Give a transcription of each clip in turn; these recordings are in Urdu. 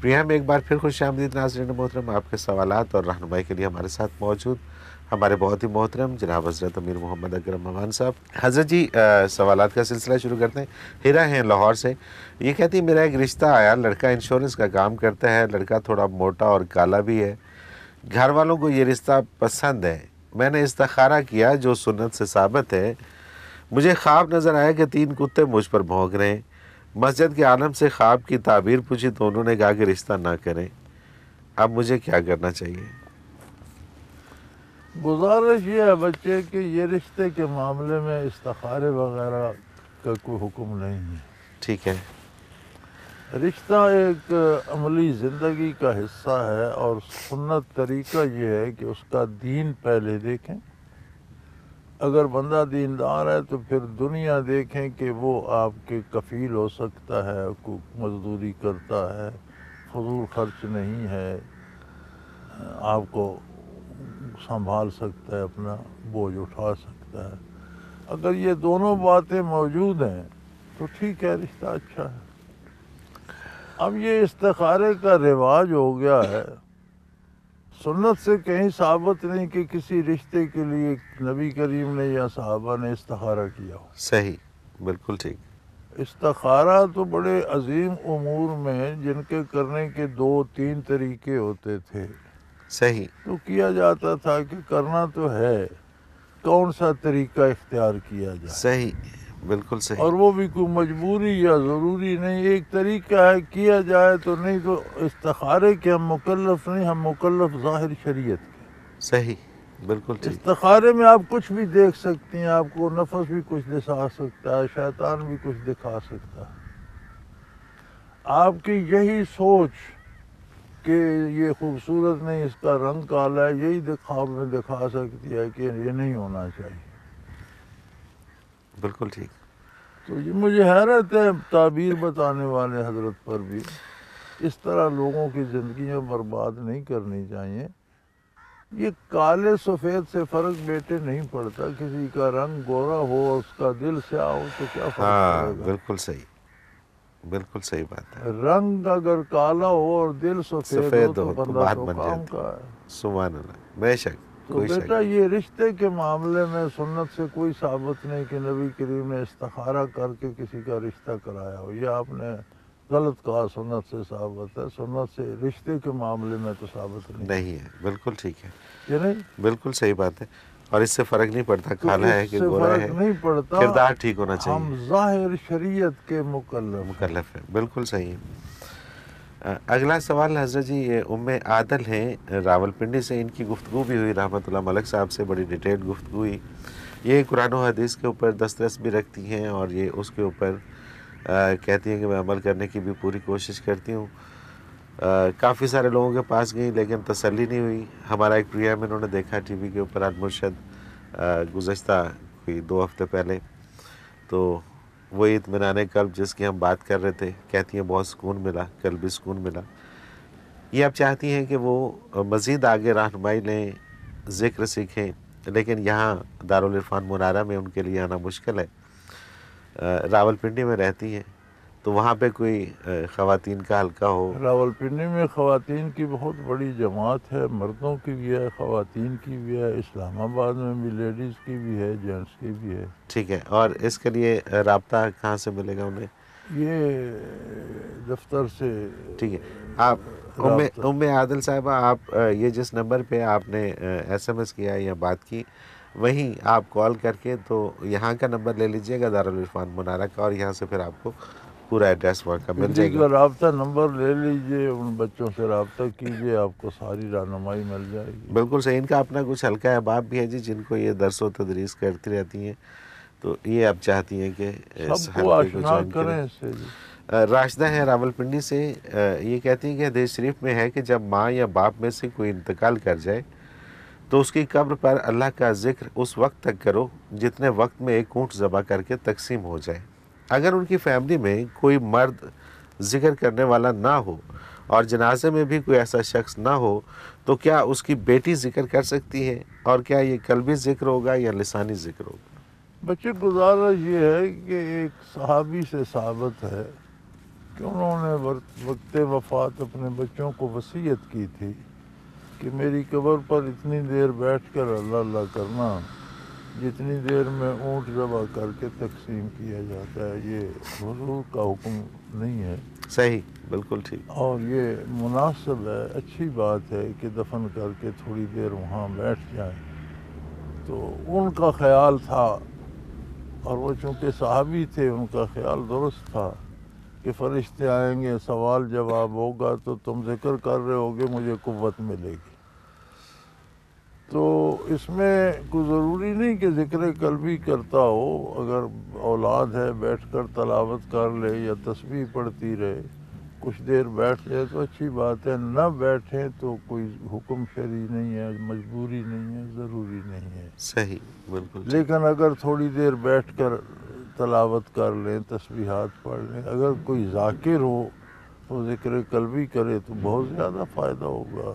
پریا میں ایک بار پھر خوش آمدید ناظرین محترم. آپ کے سوالات اور رہنمائی کے لیے ہمارے ساتھ موجود ہمارے بہت ہی محترم جناب حضرت امیر محمد اکرم امان صاحب. حضرت جی سوالات کا سلسلہ شروع کرتے ہیں. ہیرا ہیں لاہور سے. یہ کہتی میرا ایک رشتہ آیا, لڑکا انشورنس کا کام کرتا ہے, لڑکا تھوڑا موٹا اور کالا بھی ہے. گھر والوں کو یہ رشتہ پسند ہے. میں نے استخارہ کیا جو سنت سے ثابت ہے. مجھے خواب نظر آیا کہ 3 کتے مجھ پر بھونک رہے ہیں. مسجد کے عالم سے خواب کی تعبیر پوچھی تو انہوں نے کہا کہ رشتہ نہ کریں. اب مجھے کیا کرنا چاہیے؟ گزارش یہ ہے بچے کہ یہ رشتے کے معاملے میں استخارے وغیرہ کا کوئی حکم نہیں ہے. ٹھیک ہے. رشتہ ایک عملی زندگی کا حصہ ہے اور سنت طریقہ یہ ہے کہ اس کا دین پہلے دیکھیں. اگر بندہ دیندار ہے تو پھر دنیا دیکھیں کہ وہ آپ کے کفیل ہو سکتا ہے, مزدوری کرتا ہے, فضول خرچ نہیں ہے, آپ کو سنبھال سکتا ہے, اپنا بوجھ اٹھا سکتا ہے. اگر یہ دونوں باتیں موجود ہیں تو ٹھیک ہے, رشتہ اچھا ہے. اب یہ استخارے کا رواج ہو گیا ہے. سنت سے کہیں ثابت نہیں کہ کسی رشتے کے لیے نبی کریم نے یا صحابہ نے استخارہ کیا ہو. صحیح, بالکل ٹھیک. استخارہ تو بڑے عظیم امور میں جن کے کرنے کے 2-3 طریقے ہوتے تھے. صحیح. تو کیا جاتا تھا کہ کرنا تو ہے, کون سا طریقہ اختیار کیا جائے. صحیح, بالکل صحیح. اور وہ بھی کوئی مجبوری یا ضروری نہیں, ایک طریقہ ہے کیا جائے تو. نہیں تو استخارے کے ہم مکلف نہیں, ہم مکلف ظاہر شریعت کے. صحیح, بالکل ٹھیک. استخارے میں آپ کچھ بھی دیکھ سکتے ہیں, آپ کو نفس بھی کچھ دکھا سکتا ہے, شیطان بھی کچھ دکھا سکتا ہے. آپ کی یہی سوچ کہ یہ خوبصورت نہیں, اس کا رنگ کالا ہے, یہی خواب میں دکھا سکتی ہے کہ یہ نہیں ہونا چاہیے. بالکل ٹھیک. تو یہ مجھے حیرت ہے تعبیر بتانے والے حضرت پر بھی. اس طرح لوگوں کی زندگیاں برباد نہیں کرنی چاہیے. یہ کالے سفید سے فرق بیٹے نہیں پڑتا. کسی کا رنگ گورا ہو اور اس کا دل سیاہ ہو تو کیا فرق پڑے گا. بالکل صحیح, بالکل صحیح بات ہے. رنگ اگر کالا ہو اور دل سفید ہو تو بندہ بات تو بن کام جاتی. کا ہے. سبحان اللہ, بے شک. تو بیٹا یہ رشتے کے معاملے میں سنت سے کوئی ثابت نہیں کہ نبی کریم نے استخارہ کر کے کسی کا رشتہ کرایا ہو. یہ آپ نے غلط کہا. سنت سے ثابت ہے. سنت سے رشتے کے معاملے میں تو ثابت نہیں ہے. بالکل ٹھیک ہے. یہ نہیں, بالکل صحیح بات ہے. اور اس سے فرق نہیں پڑتا کالا ہے کہ گورا ہے, نہیں پڑتا. کردار ٹھیک ہونا چاہیے. ہم ظاہر شریعت کے مکلف ہیں. بالکل صحیح ہے. اگلا سوال حضرت جی ام عادل ہیں راول پنڈی سے. ان کی گفتگو بھی ہوئی رحمت اللہ ملک صاحب سے, بڑی ڈیٹیل گفتگو ہوئی. یہ قرآن و حدیث کے اوپر دسترس بھی رکھتی ہیں اور یہ اس کے اوپر کہتی ہیں کہ میں عمل کرنے کی بھی پوری کوشش کرتی ہوں. کافی سارے لوگوں کے پاس گئیں لیکن تسلی نہیں ہوئی. ہمارا ایک پروگرام انہوں نے دیکھا ٹی وی کے اوپر المرشد گزشتہ کوئی 2 ہفتے پہلے, تو وہ اطمینان قلب جس کی ہم بات کر رہے تھے, کہتی ہیں بہت سکون ملا, قلبی سکون ملا. یہ اب چاہتی ہیں کہ وہ مزید آگے رہنمائی لیں, ذکر سیکھیں, لیکن یہاں دارالعرفان منارہ میں ان کے لیے آنا مشکل ہے. راول پنڈی میں رہتی ہیں, تو وہاں پہ کوئی خواتین کا حلقہ ہو. راول پنڈی میں خواتین کی بہت بڑی جماعت ہے, مردوں کی بھی ہے, خواتین کی بھی ہے. اسلام آباد میں بھی لیڈیز کی بھی ہے, جینٹس کی بھی ہے. ٹھیک ہے. اور اس کے لیے رابطہ کہاں سے ملے گا انہیں؟ یہ دفتر سے. ٹھیک ہے. آپ ام عادل صاحبہ, آپ یہ جس نمبر پہ آپ نے ایس ایم ایس کیا یا بات کی, وہیں آپ کال کر کے تو یہاں کا نمبر لے لیجئے گا دارالعرفان منارہ کا, اور یہاں سے پھر آپ کو پورا ایڈریس وہاں کا مل جائے گا. رابطہ نمبر لے لیجئے, ان بچوں سے رابطہ کیجئے, آپ کو ساری رہنمائی مل جائے گی. بالکل صحیح. ان کا اپنا کچھ حلقہ احباب بھی ہے جی, جن کو یہ درس و تدریس کرتی رہتی ہیں, تو یہ اب چاہتی ہیں کہ اس سب کو آشنا کریں اس سے. راشدہ ہیں راول پنڈی سے. یہ کہتی ہیں کہ حدیث شریف میں ہے کہ جب ماں یا باپ میں سے کوئی انتقال کر جائے تو اس کی قبر پر اللہ کا ذکر اس وقت تک کرو جتنے وقت میں ایک اونٹ ذبح کر کے تقسیم ہو جائے. اگر ان کی فیملی میں کوئی مرد ذکر کرنے والا نہ ہو اور جنازے میں بھی کوئی ایسا شخص نہ ہو تو کیا اس کی بیٹی ذکر کر سکتی ہے, اور کیا یہ قلبی ذکر ہوگا یا لسانی ذکر ہوگا؟ بچے گزارش یہ ہے کہ ایک صحابی سے ثابت ہے کہ انہوں نے وقت وفات اپنے بچوں کو وصیت کی تھی کہ میری قبر پر اتنی دیر بیٹھ کر اللہ اللہ کرنا جتنی دیر میں اونٹ ذبح کر کے تقسیم کیا جاتا ہے. یہ حضور کا حکم نہیں ہے. صحیح، بالکل ٹھیک. اور یہ مناسب ہے، اچھی بات ہے کہ دفن کر کے تھوڑی دیر وہاں بیٹھ جائیں. تو ان کا خیال تھا، اور وہ چونکہ صحابی تھے ان کا خیال درست تھا کہ فرشتے آئیں گے، سوال جواب ہوگا تو تم ذکر کر رہے ہوگے، مجھے قوت ملے گی. تو اس میں کوئی ضروری نہیں کہ ذکر قلبی کرتا ہو. اگر اولاد ہے بیٹھ کر تلاوت کر لے یا تسبیح پڑھتی رہے، کچھ دیر بیٹھ جائے تو اچھی بات ہے. نہ بیٹھیں تو کوئی حکم شرعی نہیں ہے، مجبوری نہیں ہے، ضروری نہیں ہے. صحیح، بالکل. لیکن اگر تھوڑی دیر بیٹھ کر تلاوت کر لیں، تسبیحات پڑھ لیں، اگر کوئی ذاکر ہو تو ذکر قلبی کرے تو بہت زیادہ فائدہ ہوگا.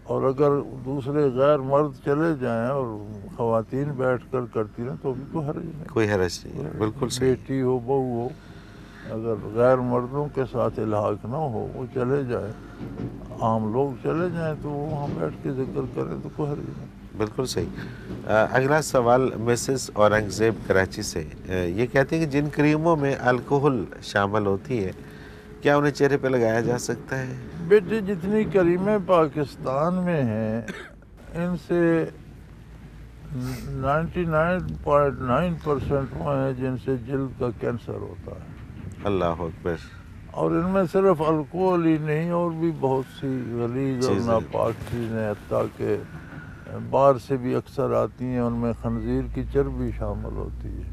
اور اگر دوسرے غیر مرد چلے جائیں اور خواتین بیٹھ کر کرتی رہیں تو بھی کوئی حرج نہیں. کوئی حرج نہیں، بالکل صحیح. بیٹی ہو، بہو ہو، اگر غیر مردوں کے ساتھ الحاق نہ ہو، وہ چلے جائیں، عام لوگ چلے جائیں تو وہ وہاں بیٹھ کے ذکر کریں تو کوئی حرج نہیں. بالکل صحیح. اگلا سوال مسز اورنگزیب کراچی سے. یہ کہتے ہیں کہ جن کریموں میں الکحل شامل ہوتی ہے کیا انہیں چہرے پہ لگایا جا سکتا ہے؟ بیٹے جتنی کریمیں پاکستان میں ہیں ان سے 99.9% وہ ہیں جن سے جلد کا کینسر ہوتا ہے. اللہ اکبر. اور ان میں صرف الکوہل ہی نہیں اور بھی بہت سی غلیظ اور ناپاک چیزیں حتیٰ کہ باہر سے بھی اکثر آتی ہیں، ان میں خنزیر کی چربی شامل ہوتی ہے.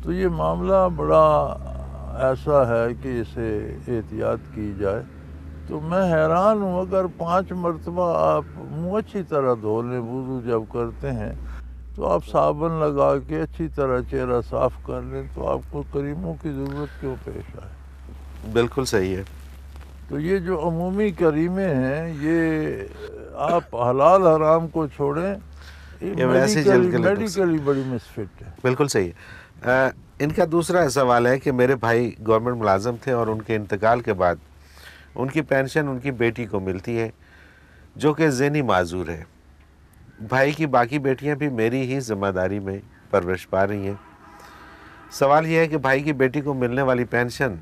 تو یہ معاملہ بڑا ایسا ہے کہ اسے احتیاط کی جائے. تو میں حیران ہوں، اگر 5 مرتبہ آپ منہ اچھی طرح دھو لیں، وضو جب کرتے ہیں تو آپ صابن لگا کے اچھی طرح چہرہ صاف کر لیں تو آپ کو کریموں کی ضرورت کیوں پیش آئے؟ بالکل صحیح ہے. تو یہ جو عمومی کریمیں ہیں یہ آپ حلال حرام کو چھوڑیں، میڈیکلی بڑی مسفٹ ہے. بالکل صحیح ہے. ان کا دوسرا سوال ہے کہ میرے بھائی گورنمنٹ ملازم تھے اور ان کے انتقال کے بعد ان کی پینشن ان کی بیٹی کو ملتی ہے جو کہ ذہنی معذور ہے. بھائی کی باقی بیٹیاں بھی میری ہی ذمہ داری میں پرورش پا رہی ہیں. سوال یہ ہے کہ بھائی کی بیٹی کو ملنے والی پینشن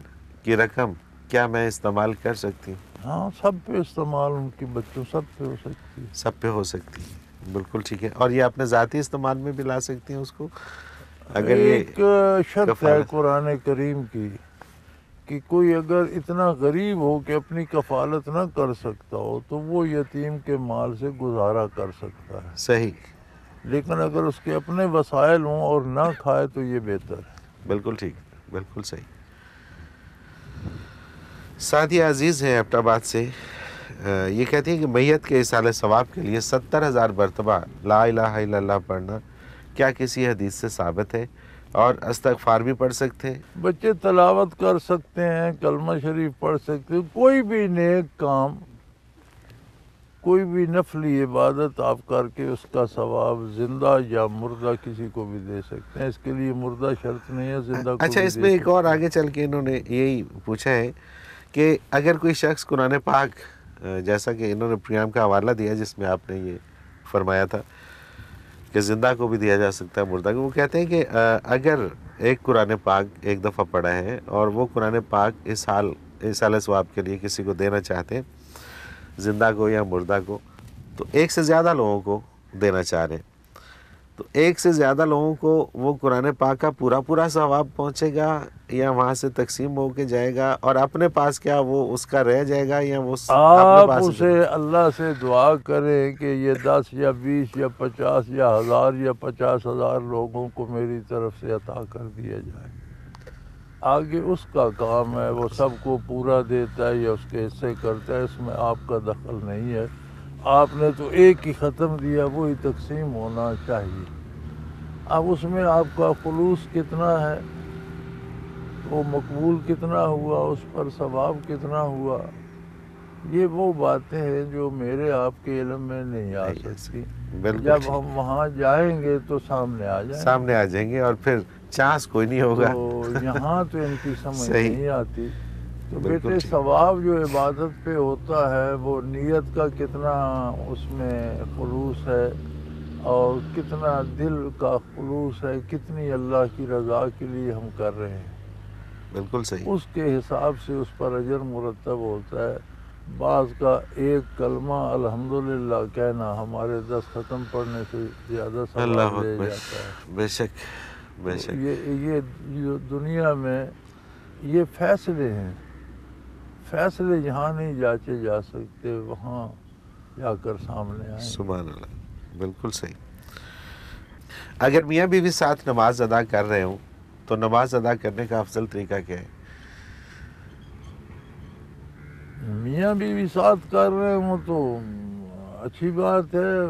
کی رقم کیا میں استعمال کر سکتی ہوں؟ ہاں، سب پہ استعمال، ان کی بچوں سب پہ ہو سکتی ہے. سب پہ ہو سکتی ہے، بالکل ٹھیک ہے. اور یہ اپنے ذاتی استعمال میں بھی لا سکتی ہیں اس کو؟ اگر ایک شرط ہے قرآن کریم کی کہ کوئی اگر اتنا غریب ہو کہ اپنی کفالت نہ کر سکتا ہو تو وہ یتیم کے مال سے گزارا کر سکتا ہے. صحیح. لیکن اگر اس کے اپنے وسائل ہوں اور نہ کھائے تو یہ بہتر ہے. بالکل ٹھیک، بالکل صحیح. سعدیہ عزیز ہیں ایبٹ آباد سے. یہ کہتی ہیں کہ میت کے ایصال ثواب کے لیے 70,000 مرتبہ لا الہ الا اللہ پڑھنا کیا کسی حدیث سے ثابت ہے؟ اور استغفار بھی پڑھ سکتے ہیں؟ بچے تلاوت کر سکتے ہیں، کلمہ شریف پڑھ سکتے ہیں. کوئی بھی نیک کام، کوئی بھی نفلی عبادت آپ کر کے اس کا ثواب زندہ یا مردہ کسی کو بھی دے سکتے ہیں. اس کے لیے مردہ شرط نہیں ہے، زندہ کو اچھا، بھی اس دے میں ایک سکتے اور آگے چل کے انہوں نے یہی پوچھا ہے کہ اگر کوئی شخص قرآن پاک، جیسا کہ انہوں نے پریام کا حوالہ دیا جس میں آپ نے یہ فرمایا تھا کہ زندہ کو بھی دیا جا سکتا ہے، مردہ کو، وہ کہتے ہیں کہ اگر ایک قرآن پاک ایک دفعہ پڑھا ہے اور وہ قرآن پاک اس سال ثواب کے لیے کسی کو دینا چاہتے ہیں، زندہ کو یا مردہ کو، تو ایک سے زیادہ لوگوں کو دینا چاہ رہے ہیں، تو ایک سے زیادہ لوگوں کو وہ قرآن پاک کا پورا ثواب پہنچے گا یا وہاں سے تقسیم ہو کے جائے گا؟ اور اپنے پاس کیا وہ اس کا رہ جائے گا یا وہ آپ اسے اللہ سے دعا کریں کہ یہ 10 یا 20 یا 50 یا 1000 یا 50,000 لوگوں کو میری طرف سے عطا کر دیا جائے. آگے اس کا کام ہے، وہ سب کو پورا دیتا ہے یا اس کے حصے کرتا ہے، اس میں آپ کا دخل نہیں ہے. آپ نے تو ایک ہی ختم دیا، وہی تقسیم ہونا چاہیے. اب اس میں آپ کا خلوص کتنا ہے، وہ مقبول کتنا ہوا، اس پر ثواب کتنا ہوا، یہ وہ باتیں ہیں جو میرے آپ کے علم میں نہیں آ سکتی. بالکل جب ہم وہاں جائیں گے تو سامنے آ جائیں گے. سامنے آ جائیں گے اور پھر چانس کوئی نہیں ہوگا. تو یہاں تو ان کی سمجھ صحیح. نہیں آتی. تو بالکل بیٹے ٹھیک. ثواب جو عبادت پہ ہوتا ہے وہ نیت کا کتنا اس میں خلوص ہے اور کتنا دل کا خلوص ہے، کتنی اللہ کی رضا کے لیے ہم کر رہے ہیں، بالکل صحیح. اس کے حساب سے اس پر اجر مرتب ہوتا ہے. بعض کا ایک کلمہ الحمدللہ کہنا ہمارے 10 ختم پڑھنے سے زیادہ اللہ ثواب لے اکبر. جاتا ہے. بے شک بے شک. یہ دنیا میں یہ فیصلے ہیں، فیصلے یہاں نہیں جانچے جا سکتے، وہاں جا کر سامنے آئیں. سبحان اللہ. بالکل صحیح. اگر میاں بیوی ساتھ نماز ادا کر رہے ہوں تو نماز ادا کرنے کا افضل طریقہ کیا ہے؟ میاں بیوی ساتھ کر رہے ہوں تو اچھی بات ہے،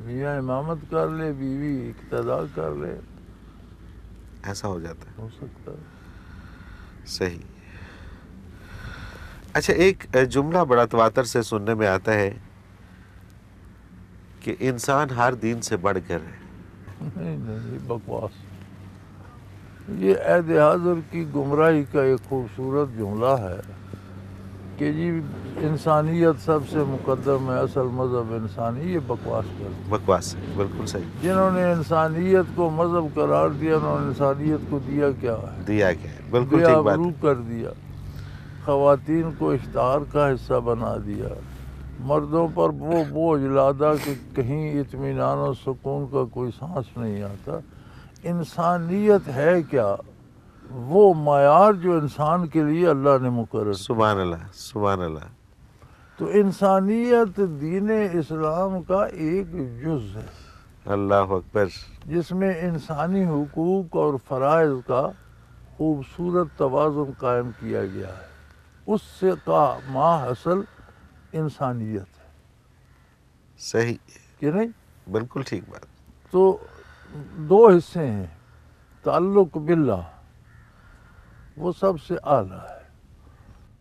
میاں امامت کر لے، بیوی اقتدا کر لے، ایسا ہو جاتا ہے. ہو سکتا ہے. صحیح. اچھا، ایک جملہ بڑا تواتر سے سننے میں آتا ہے کہ انسان ہر دین سے بڑھ کر ہے. نہیں یہ بکواس. یہ عہد حاضر کی گمراہی کا ایک خوبصورت جملہ ہے کہ جی انسانیت سب سے مقدم ہے، اصل مذہب انسانی. یہ بکواس کر بکواس ہے. بالکل صحیح. جنہوں نے انسانیت کو مذہب قرار دیا انہوں نے انسانیت کو دیا کیا ہے؟ دیا کیا ہے. بالکل بے ٹھیک بات آبرو ہے. کر دیا، خواتین کو اشتہار کا حصہ بنا دیا، مردوں پر وہ بوجھ لادا کہ کہیں اطمینان و سکون کا کوئی سانس نہیں آتا. انسانیت ہے کیا؟ وہ معیار جو انسان کے لیے اللہ نے مقرر کیا. سبحان اللہ سبحان اللہ. تو انسانیت دین اسلام کا ایک جز ہے اللہ اکبر. جس میں انسانی حقوق اور فرائض کا خوبصورت توازن قائم کیا گیا ہے. اس سے کا ماحصل انسانیت ہے. صحیح. کہ نہیں؟ بالکل ٹھیک بات. تو دو حصے ہیں. تعلق باللہ وہ سب سے اعلیٰ ہے.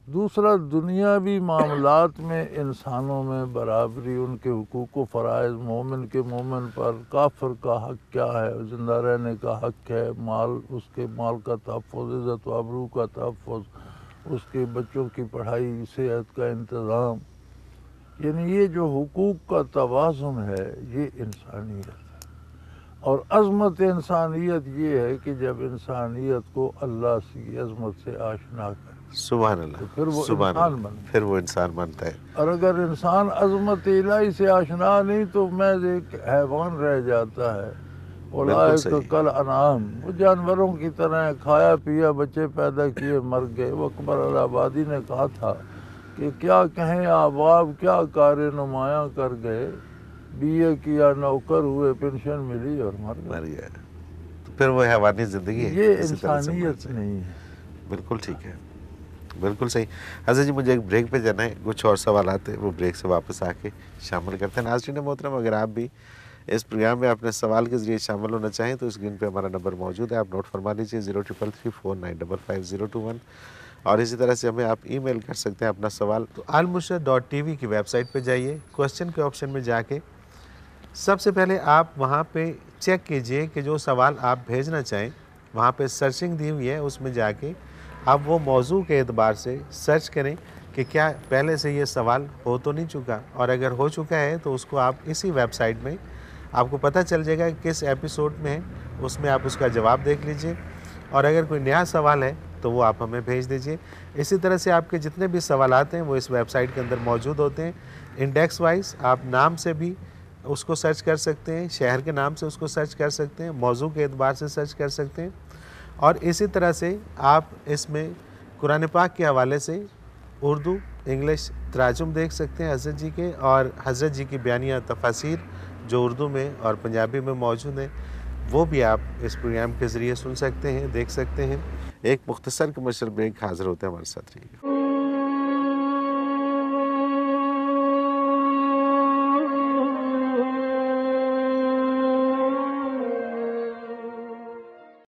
دوسرا دنیاوی معاملات میں انسانوں میں برابری، ان کے حقوق و فرائض، مومن کے مومن پر، کافر کا حق کیا ہے، زندہ رہنے کا حق ہے، مال اس کے مال کا تحفظ، عزت و آبرو کا تحفظ، اس کے بچوں کی پڑھائی، صحت کا انتظام. یعنی یہ جو حقوق کا توازن ہے یہ انسانیت ہے. اور عظمت انسانیت یہ ہے کہ جب انسانیت کو اللہ کی عظمت سے آشنا کرے سبحان اللہ. تو پھر وہ سبحان انسان اللہ. بنتا ہے. پھر وہ انسان بنتا ہے. اور اگر انسان عظمت الہی سے آشنا نہیں تو محض ایک حیوان رہ جاتا ہے. اولئک کل انعام، وہ جانوروں کی طرح کھایا پیا، بچے پیدا کیے، مر گئے. وہ اکبر الآبادی نے کہا تھا کہ کیا کہیں احباب کیا کار نمایاں کر گئے، بی اے کیا نوکر ہوئے، پینشن ملی اور مر گیا. تو پھر وہ حیوانی زندگی ہے. یہ انسانیت نہیں ہے. بالکل ٹھیک ہے. بالکل صحیح. حضرت جی مجھے ایک بریک پہ جانا ہے، کچھ اور سوالات ہیں وہ بریک سے واپس آ کے شامل کرتے ہیں. ناظرین محترم، اگر آپ بھی اس پروگرام میں اپنے سوال کے ذریعے شامل ہونا چاہیں تو اسکرین پہ ہمارا نمبر موجود ہے، آپ نوٹ فرما لیجیے 033349555021. اور اسی طرح سے ہمیں آپ ای میل کر سکتے ہیں اپنا سوال. تو almushrad.tv کی ویب سائٹ پہ جائیے، کوسچن کے آپشن میں جا کے سب سے پہلے آپ وہاں پہ چیک کیجئے کہ جو سوال آپ بھیجنا چاہیں وہاں پہ سرچنگ دی ہوئی ہے، اس میں جا کے آپ وہ موضوع کے اعتبار سے سرچ کریں کہ کیا پہلے سے یہ سوال ہو تو نہیں چکا، اور اگر ہو چکا ہے تو اس کو آپ اسی ویب سائٹ میں آپ کو پتہ چل جائے گا کہ کس ایپیسوڈ میں ہے، اس میں آپ اس کا جواب دیکھ لیجئے. اور اگر کوئی نیا سوال ہے تو وہ آپ ہمیں بھیج دیجئے. اسی طرح سے آپ کے جتنے بھی سوالات ہیں وہ اس ویب سائٹ کے اندر موجود ہوتے ہیں. انڈیکس وائز آپ نام سے بھی اس کو سرچ کر سکتے ہیں، شہر کے نام سے اس کو سرچ کر سکتے ہیں، موضوع کے اعتبار سے سرچ کر سکتے ہیں. اور اسی طرح سے آپ اس میں قرآن پاک کے حوالے سے اردو انگلش تراجم دیکھ سکتے ہیں حضرت جی کے، اور حضرت جی کی بیانیہ تفاسیر جو اردو میں اور پنجابی میں موجود ہیں وہ بھی آپ اس پروگرام کے ذریعے سن سکتے ہیں، دیکھ سکتے ہیں. ایک مختصر کمرشل بریک، حاضر ہوتے ہیں ہمارے ساتھ رہیے.